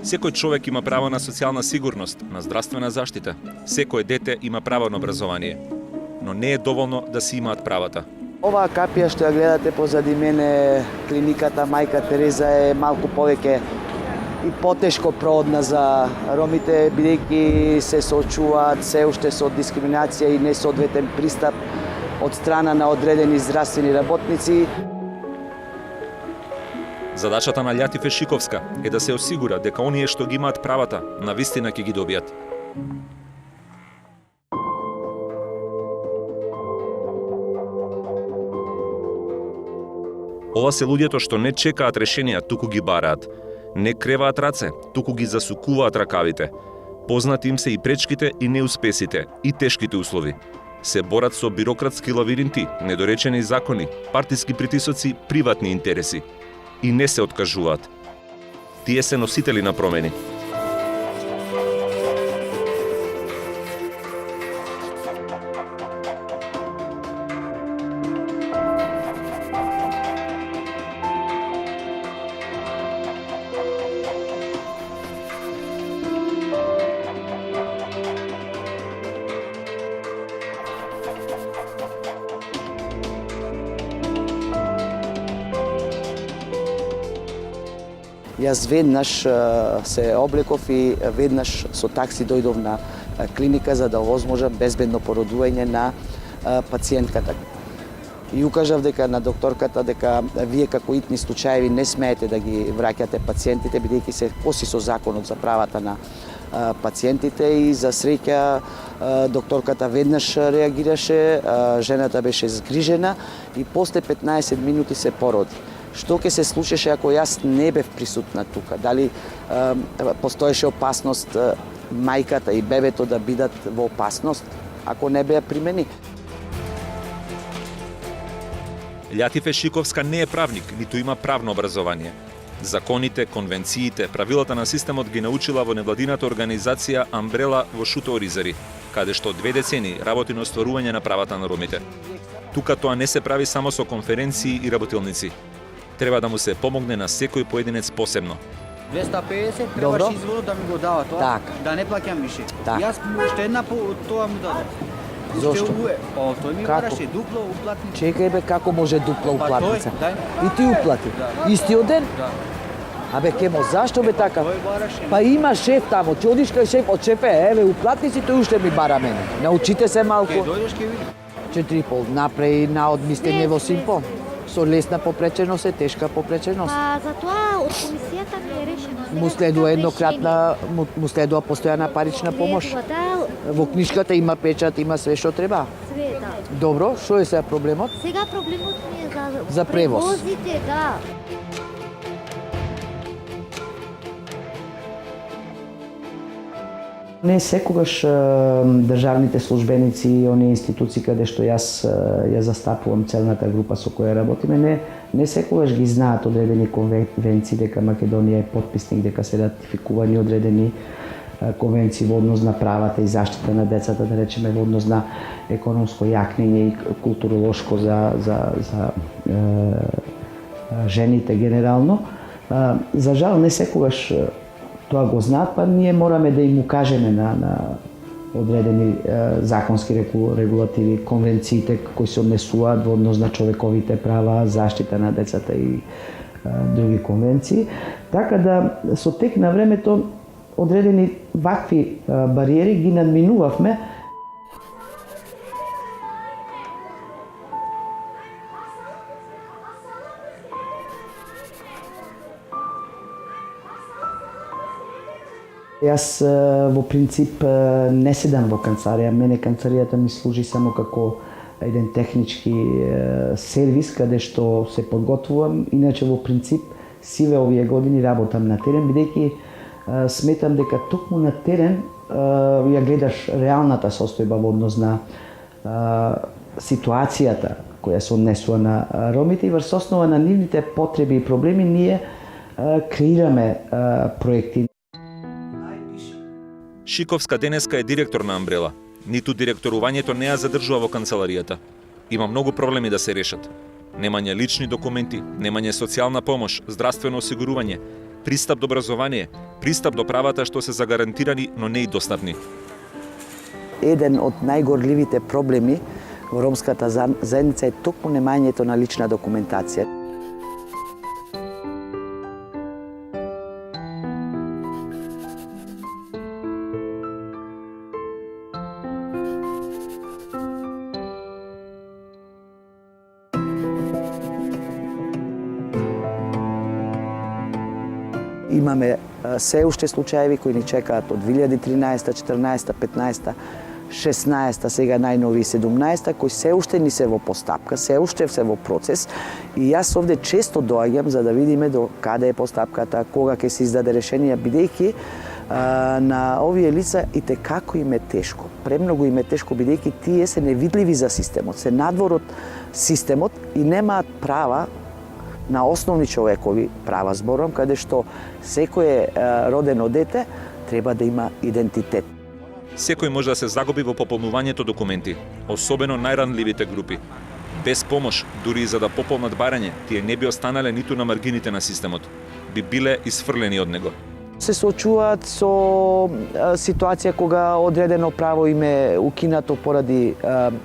Секој човек има право на социјална сигурност, на здравствена заштита. Секој дете има право на образование. Но не е доволно да си имаат правата. Оваа капија што ја гледате позади мене, клиниката Мајка Тереза, е малку повеќе и потешко проводна за ромите, бидејќи се соочуваат се уште со дискриминација и несоодветен пристап од страна на одредени здравствени работници. Задачата на Љати Фешиковска е да се осигура дека оние што ги имаат правата, навистина ќе ги добијат. Ова се луѓето што не чекаат решенија, туку ги бараат. Не креваат раце, туку ги засукуваат ракавите. Познати им се и пречките и неуспесите, и тешките услови. Се борат со бирократски лавиринти, недоречени закони, партиски притисоци, приватни интереси. И не се откажуваат. Тие се носители на промени. Јас веднаш се облеков и веднаш со такси дојдов на клиника за да овозможам безбедно породување на пациентката. И укажав дека на докторката дека вие како итни случаеви не смеете да ги враќате пациентите, бидејќи се коси со законот за правата на пациентите, и за среќа докторката веднаш реагираше, жената беше згрижена и после 15 минути се породи. Што ќе се случеше ако јас не бев присутна тука? Дали постоеше опасност мајката и бебето да бидат во опасност ако не беа при мене? Љати Фешиковска не е правник, ниту има правно образование. Законите, конвенциите, правилата на системот ги научила во невладината организација Амбрела во Шуто Оризари, каде што 2 децени работи на остварување на правата на ромите. Тука тоа не се прави само со конференции и работилници. Треба да му се помогне на секој поединец посебно. 250 требаше изводот да ми го дава тоа, така, да не плаќам више. Так. Јас уште една тоа му даде. Зошто? Тој ми бараше дупло уплатница. Чекај бе, како може дупла уплатница? Дај. И ти уплати? Да. Истиот ден? Да. Абе, Кемо, зашто бе така? Тој бараше. Па има шеф таму, ти одиш кај шеф, од шеф еве уплатни си, тој уште ми бара мене. Научите се малку. Ке дојдеш ке видиш. 4,5 направи на одмислење во Симпо. Со лесна попреченост е тешка попреченост. Па затоа од комисијата не е решено. Му следува еднократна, му следува постојана парична помош. Во книжката има печат, има све што треба. Све, да. Добро, што е сега проблемот? Сега проблемот ми е За превоз. превозите, да. Не секогаш државните службеници и оние институции каде што јас ја застапувам целната група со која работиме, не секогаш ги знаат одредени конвенции дека Македонија е потписник, дека се ратификувани одредени конвенции во однос на правата и заштита на децата, да речеме во однос на економско јакнење и културолошко за жените генерално. За жал не секогаш тоа го знаат, па ние мораме да им укажеме на одредени законски регулативи, конвенциите кои се однесуваат во однос на човековите права, заштита на децата и други конвенции. Така да со тек на времето одредени вакви бариери ги надминувавме. Јас во принцип не седам во канцарија, мене канцаријата ми служи само како еден технички сервис каде што се подготвувам. Иначе во принцип сиве овие години работам на терен, бидејќи сметам дека токму на терен ја гледаш реалната состојба во однос на ситуацијата која се однесува на ромите и врз основа на нивните потреби и проблеми ние креираме проекти. Шиковска денеска е директор на Амбрела. Ниту директорувањето не ја задржува во канцеларијата. Има многу проблеми да се решат. Немање лични документи, немање социјална помош, здравствено осигурување. пристап до образование, пристап до правата што се загарантирани, но не и достапни. Еден од најгорливите проблеми во ромската заедница е токму немањето на лична документација. Имаме се уште случаеви кои ни чекаат од 2013, 14, 15, 16, сега најнови 17, кои се уште ни се во постапка, се уште се во процес. И јас овде често доаѓам за да видиме до каде е постапката, кога ќе се издаде решение, бидејќи на овие лица итекако им е тешко. Премногу им е тешко, бидејќи тие се невидливи за системот, се надвор од системот и немаат права на основни човекови права, зборам, каде што секое родено дете треба да има идентитет. Секој може да се загуби во пополнувањето документи, особено најранливите групи. Без помош, дури и за да пополнат барање, тие не би останале ниту на маргините на системот. Би биле исфрлени од него. Се соочуваат со ситуација кога одредено право им е укинато поради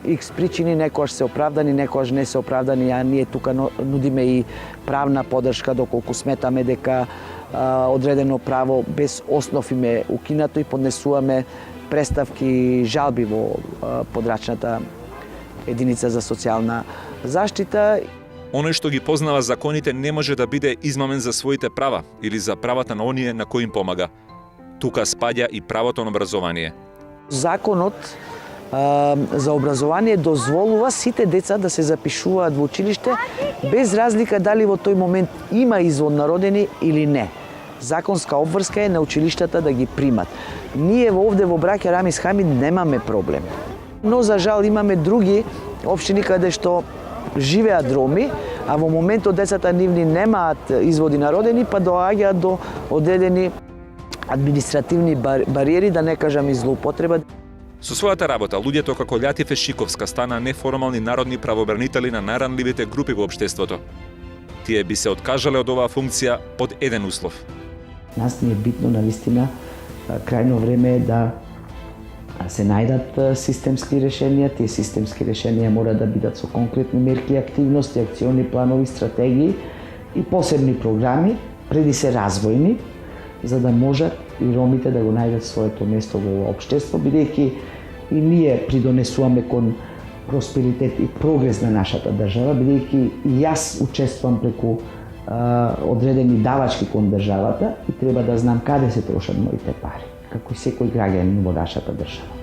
X причини, некојаш се оправдани, некојаш не се оправдани, а ние тука нудиме и правна подршка доколку сметаме дека одредено право без основ им е укинато и поднесуваме преставки и жалби во подрачната единица за социјална заштита. Оној што ги познава законите не може да биде измамен за своите права или за правата на оние на кои им помага. Тука спаѓа и правото на образование. Законот за образование дозволува сите деца да се запишуваат во училиште без разлика дали во тој момент има извоннародени или не. Законска обврска е на училиштата да ги примат. Ние овде во браќа Рамис Хамид немаме проблем. Но за жал имаме други општини каде што живеат роми, а во моментот децата нивни немаат изводи народени, па доаѓаат до одредени административни бариери, да не кажам и злоупотреба. Со својата работа, луѓето како Љати Фешиковска стана неформални народни правобранители на најранливите групи во општеството. Тие би се откажале од оваа функција под еден услов. Нас ни е битно, навистина, крајно време е да се најдат системски решенија. Тие системски решенија мора да бидат со конкретни мерки, активности, акциони планови, стратегии и посебни програми, преди се развојни, за да можат и ромите да го најдат своето место во општество, бидејќи и ние придонесуваме кон просперитет и прогрес на нашата држава, бидејќи и јас учествувам преку одредени давачки кон државата и треба да знам каде се трошат моите пари, како и секој граѓанин во нашата држава.